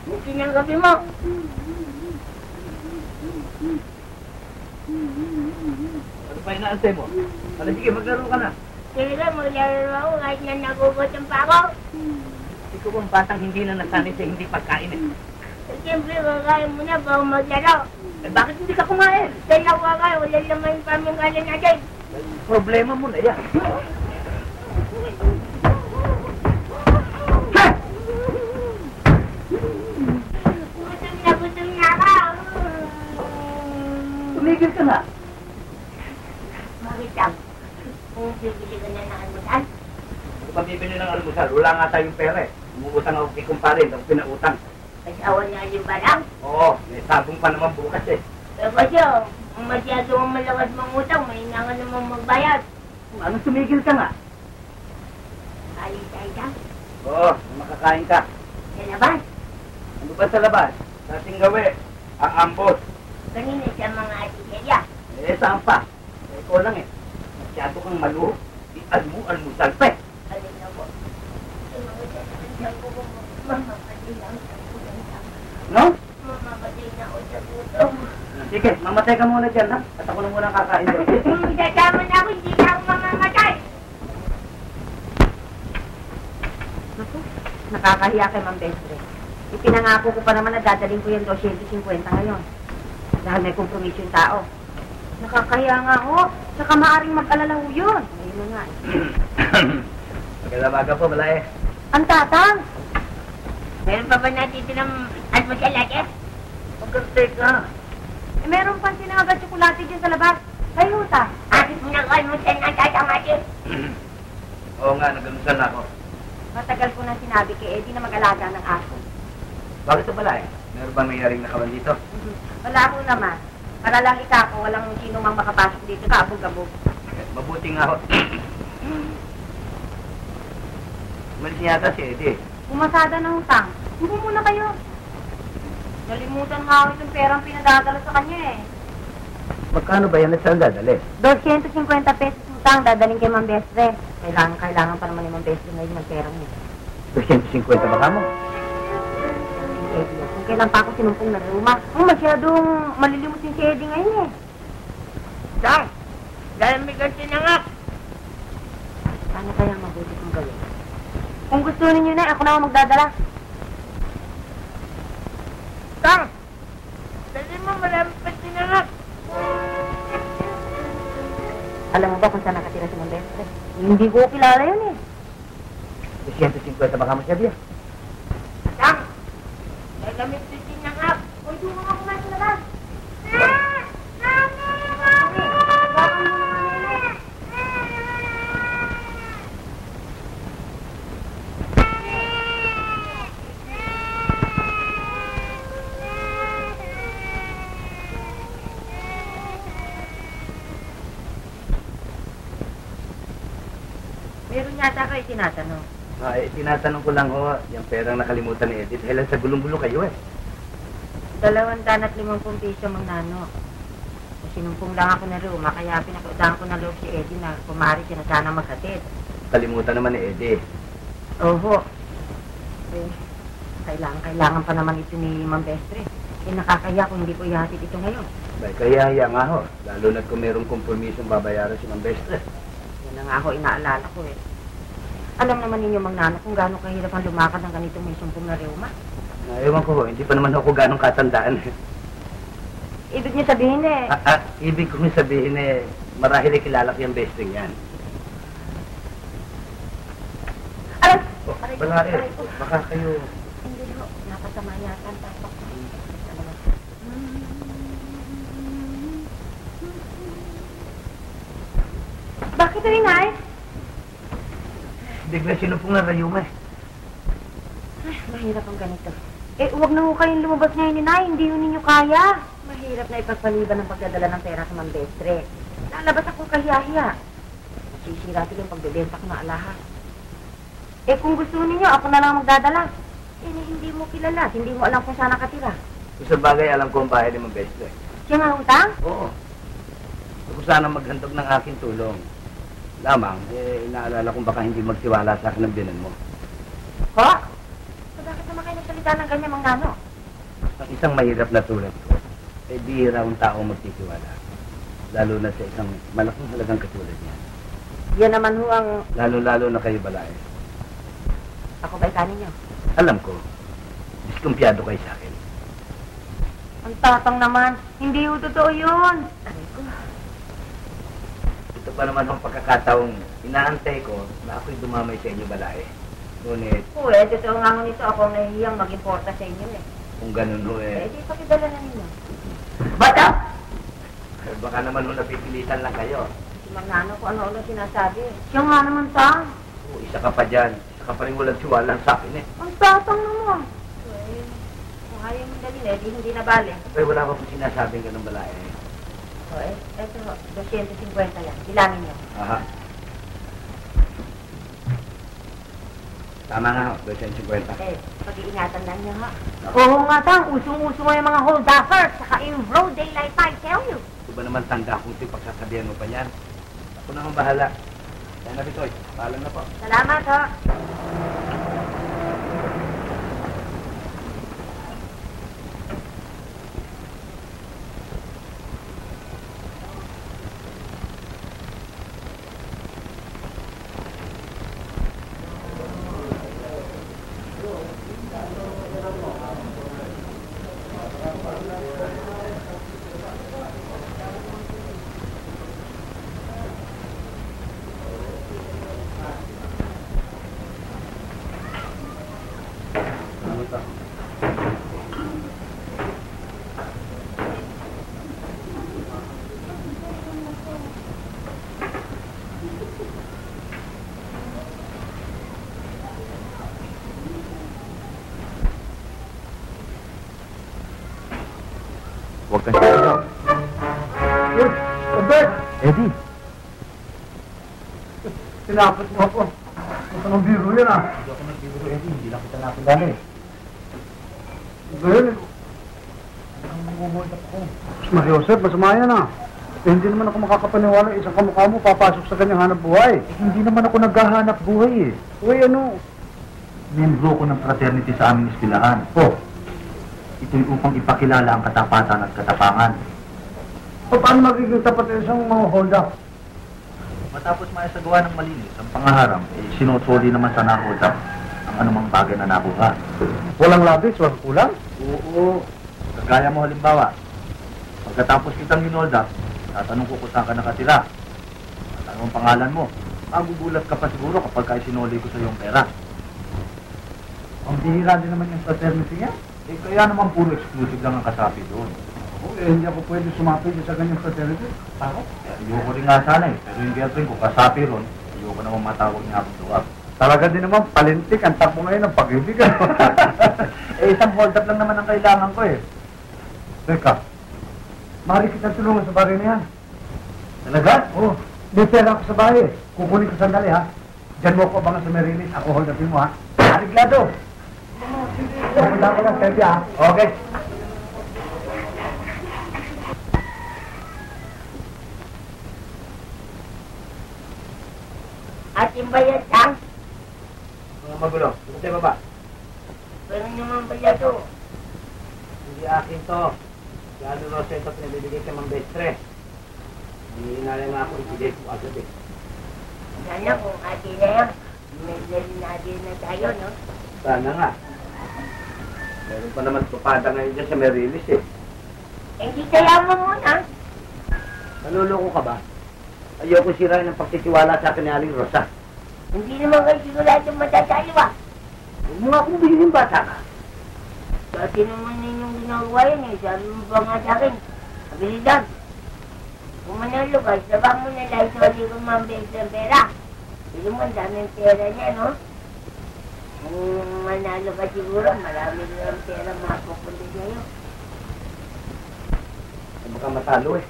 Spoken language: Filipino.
Buti ng gabi mo. Ano pa inaantay mo? Ano, sige, maglaro ka na. Sige, maglaro ako kahit na nagugutom pa ako. Ikaw ang batang hindi na nasanay sa hindi pagkain eh. Siyempre, kakain mo na bago maglaro. Eh, bakit hindi ka kumain? Dahil ako kakain, wala naman pa mong galing natin. Problema mo na yan. Gutom na ako. Tumigil ka na. Bakit lang? Kung bibili ka na ng almusal? Ano ba bibili ng almusal? Wala nga tayong pera eh. Umuutang ako kay kumpare, hindi ako pinautang. Kasawa niya yung balang. Oo, may sabong pa naman bukas eh. Pero kasi, masyado mong malakas mangutang, may hinangan naman magbayad. Ano, tumigil ka nga? Alis tayo ka? Oo, makakain ka. Sa labas? Ano ba sa labas? Sa ating gawi, ang ambos. Kanina sa mga atiselya. Eh, saan pa? Eh, ikaw lang eh. Masyado kang maluho. Almusal pa eh. Alin na po. Mamamatay lang sa gutom. No? Mamamatay na ako sa gutom. Sige, mamatay ka muna dyan ha. At ako na muna kakain doon. Magdadama na ako, hindi na ako mamamatay. Naku, nakakahiya kay Ma'am Bestre. Ipinangako ko pa naman na dadaling ko yung 250 ngayon. Dahil may kompromiso yung tao. Nakakahiya nga ho. Tsaka maaring mag-alala ho yun. Ayun na nga eh. Magandang po, Malay. Ang tatang! Meron pa ba natitirang almusal natin? Magkantay ka. Eh, meron pang sinagat tsokolate dyan sa labas. Kayo ta. Akin mo nang almusal na tatamati. Oo nga, nag-almusal na ako. Matagal ko na sinabi kay Eddie na mag-alaga ng aso. Bakit ito, Malay? Meron bang mayroong nakawan dito? Wala ko naman. Para lang ko, walang sino mang makapasok dito. Kaabog-abog. Mabuti nga ako. Umalis niya yata si Eddie. Pumasada ng utang. Huwag muna kayo. Nalimutan nga ako itong perang pinadadala sa kanya eh. Magkano ba yan at saan dadali? 250 pesos utang dadaling kay Ma'am Bestre. Kailangan pa naman ni Ma'am Bestre ngayon ng perang niya. 250 ba ka mo? Eddie, kung kailan pa ako sinumpong na ruma. Masyadong malilimot si Eddie ngayon eh. Sang! Dahil may ganti na nga. Paano kaya mabuti kong gawin? Kung gusto ninyo na, ako na ang magdadala. Sang! Dali mo marami pa sinangak. Alam mo ba kung saan nakatira si Ma'am Bestre? Hindi ko kilala yun eh. 250 ba ka mo siya, Bia? Sang! Dahil kami pa sinangak. Uy, doon nga kumain sa labas. Meron yata kayo tinatanong. Ay, tinatanong ko lang ho, yung perang nakalimutan ni Edith. Dahil sa gulong-gulo kayo eh. 250 piso mang nano. Sinumpong lang ako na ruma, kaya pinakudahan ko na loob si Eddie na kumari siya na sana maghatid. Kalimutan naman ni Eddie. Oho. Eh, kailangan pa naman ito ni Ma'am Bestre. Eh, nakakaya kung hindi ko ihatid ito ngayon. Bay, kaya nga ho. Lalo na kung mayroong kompromisong babayaran si Ma'am Bestre. Yan na nga ako inaalala ko eh. Alam naman ninyo, Mang Nano, kung gaano kahirap ang lumakad ng ganito may sumpong na reuma. Ewan ko ho, hindi pa naman ako ganong katandaan. Ibig niyo sabihin eh, Ibig kong sabihin eh, marahil kilala ko yung besting yan. alam! Oh, bala eh, baka kayo... Hindi ho, napasama yata ang tapak. Bakit rin, Nay? Bigla sinupong na rayuma eh. Ay, mahirap ang ganito. Eh, huwag na ho kayong lumabas ngayon ni Nay, hindi ho ninyo kaya. Mahirap na ipagpaliban ng pagdadala ng pera sa Ma'am Bestre. Lalabas ako kahiya-hiya. Masisira sila yung pagbebenta ko ng alahas. Eh, kung gusto ninyo, ako na lang magdadala. Eh, hindi mo kilala, hindi mo alam kung saan nakatira. Kung sa bagay, alam ko ang bahay ni Ma'am Bestre. Siya nga utang? Oo. Gusto ko sana maghandog ng aking tulong. Lamang, eh, inaalala kong baka hindi magtiwala sa akin ng binan mo. Ho? So, bakit naman kayo magsalita ng ganyan, Mang Nano? Ang isang mahirap na tulad ko, eh bihira ang tao magtitiwala. Lalo na sa isang malaking halagang katulad niya. Yan naman ho ang... Lalo-lalo na kayo balay. Ako ba ikanin niyo? Alam ko, diskumpiyado kayo sa akin. Ang tatang naman. Hindi ho totoo yun. Aray ko. Ito pa naman ang pagkakataong inaantay ko na ako'y dumamay sa inyo balay. Ngunit, Totoo nga ho nito. Ako ang nahihiyang mag-importa sa inyo eh. kung ganun ho Di pakidala na ninyo. Bata! Eh, baka naman ho napipilitan lang kayo. Si Mang Nano kung ano-ano sinasabi. Siya nga naman ta. Isa ka pa dyan. Isa ka pa rin walang tiwala sa akin eh. Ang tatang naman. Kung ayaw mo dalhin di hindi na bale. Eh, wala pa po sinasabing ganun balay. Eto, 250 yan. Bilangin niyo. Aha. Tama nga ho, 250. Pag-iingatan lang niyo ha. Oo nga tang, usong-uso nga yung mga hold-uppers, saka yung broad daylight, I tell you. Ito ba naman tanda kung ito'y pagsasabihan mo pa yan? Ako naman bahala. Kaya na Bitoy, paalam na po. Salamat ha. Huwag kang siya. Robert! Eddie! Tinapos mo ako. Ito ng biro yan ah. Hindi ako nagbibiro, Eddie. Hindi lang kita nakilala eh. Ganyan eh. Ang nag-hold up ko. Mas Joseph, masama yan ah. Eh, hindi naman ako makakapaniwala isang kamukha mo papasok sa kanyang hanap buhay. Eh, hindi naman ako naghahanap buhay eh. Uy, ano? Membro ko ng fraternity sa aming eskwelahan. Oh, Ito'y upang ipakilala ang katapatan at katapangan. paano magiging tapat isang mga hold-up? Matapos maisagawa ng malinis ang pangaharang, eh, sinusuli naman sa na-hold up ang anumang bagay na nakuha. Walang labis, walang kulang? Oo. Kagaya mo halimbawa, pagkatapos kitang hold up, tatanong ko kung saan ka nakatira. At ano ang pangalan mo? Magugulat ka pa siguro kapag ka sinuli ko sa iyong pera. Ang bihira din naman yung fraternity niya. Eh, kaya naman puro exclusive lang ang kasapi doon. Oh, eh, hindi ako pwede sumapit sa kanyang fraternity. Ako? Ayoko rin nga sana eh. Pero yung girlfriend ko, kasapi ron, ayoko naman matawag niya akong duwag. Talaga din naman, palintik ang takbo ngayon ng pag-ibig. Eh, isang hold up lang naman ang kailangan ko eh. Teka, maaari kita tulungan sa bagay na yan. Talaga? Oh, may pera ako sa bahay. Kukunin ko sandali ha. Diyan mo ako abangan sa Marilis. Ako hold upin mo ha. Ariglado! Pupunta ko lang, Pepe ha. Okay. At yung bayad lang, Mga magulo, dito tayo baba. pero naman bayad o. Hindi akin to. Si Alo Rosento pinabibigay kay Mang Bestre. Hindi na lang ako ibigay ko agad eh. Sana kung atin na yan, may natin na tayo, no? Sana nga. Meron pa naman tupada ngayon dyan sa Marilis eh. Eh, di kaya mo muna. Naluloko ka ba? Ayoko sirain ang pagtitiwala sa akin ni Aling Rosa. Hindi naman kayo sigurado matatayo ah. Huwag mo nga akong bigyan bata ka. Dati naman ninyong ginagawa yan eh. Sabi mo ba nga sa akin, abilidad. Kung manalo ka, sabang mo na lang sa ko mambig ng pera. Hindi mo, ang daming pera niya, no? Kung manalo ka siguro, marami rin ang pera mapupunta sa'yo. Baka matalo eh.